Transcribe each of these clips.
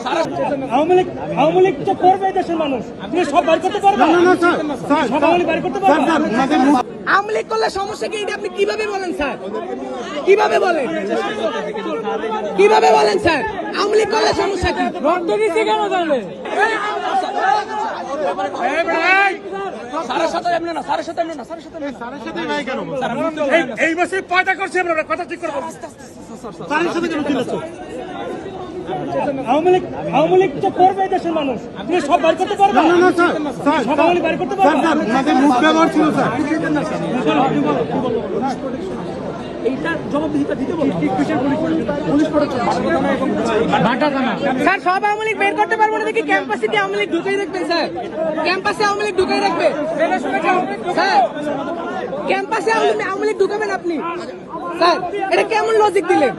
আওয়ামী লীগ তো করবে দেশের মানুষ, তুমি সব বাইর করতে পারবে না। সব আওয়ামী লীগ বাইর করতে পারবে না। আওয়ামী লীগ করলে সমস্যা কি, এটা আপনি কিভাবে বলেন স্যার? কিভাবে বলেন, কিভাবে বলেন স্যার? আওয়ামী লীগ করলে সমস্যা কি? রক্ত দিচ্ছে কেন তাহলে? এই বছর পয়দা করছে আমরা, কথা ঠিক করবো। আওয়ামী লীগ তো করবে দেশের মানুষ, তুমি সব বাইর করতে পারবে না। সব আওয়ামী লীগ বাইর করতে পারবে না। স্যার সব আওয়ামী লীগ বের করতে পারবো না দেখি ক্যাম্পাসে কি আওয়ামী লীগ ঢুকাই রাখবেন স্যার? ক্যাম্পাসে আওয়ামী লীগ ঢুকাই রাখবে স্যার? ক্যাম্পাসে আওয়ামী লীগ ঢুকাবেন আপনি স্যার? এটা কেমন লজিক দিলেন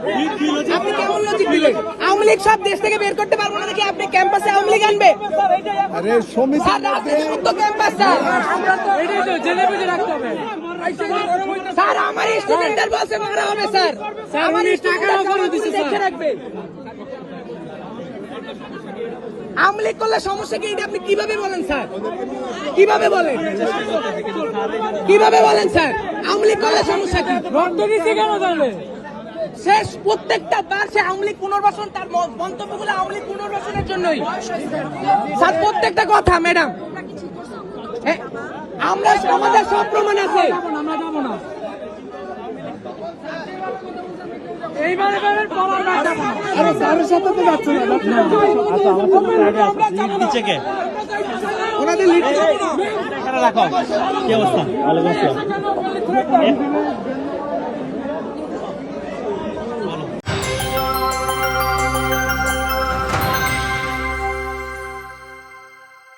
আপনি? কেমন লজিক দিলেন? আওয়ামী লীগ সব দেশ থেকে বের করতে পারবো না দেখি আপনি ক্যাম্পাসে আওয়ামী লীগ আনবে? স্যার রাজনীতির তো ক্যাম্পাস স্যার, স্যার আমার স্টুডেন্টদের বলছে মারা হবে স্যার, আমার স্টুডেন্টদের দেখে রাখবে। আওয়ামী লীগ করলে সমস্যা কি, এটা আপনি কিভাবে বলেন স্যার? কিভাবে বলেন, কিভাবে বলেন স্যার? আওয়ামী লীগ করলে সমস্যা কি? রক্ত দিচ্ছে কেন তাহলে? শেষ প্রত্যেকটা বার সে আওয়ামী লীগ পুনর্বাসন, তার মন্তব্যগুলো আওয়ামী লীগ পুনর্বাসনের জন্যই স্যার, প্রত্যেকটা কথা। ম্যাডাম আমরা আমাদের সব প্রমাণ আছে। আমরা যাবো না, এইবারে পড়ার না যাবো না। আরে স্যারের সাথে তো যাচ্ছে না। আচ্ছা আমার নিচে কে ওনাদের লিড রাখো। কি অবস্থা? ওয়ালাইকুম আসসালাম।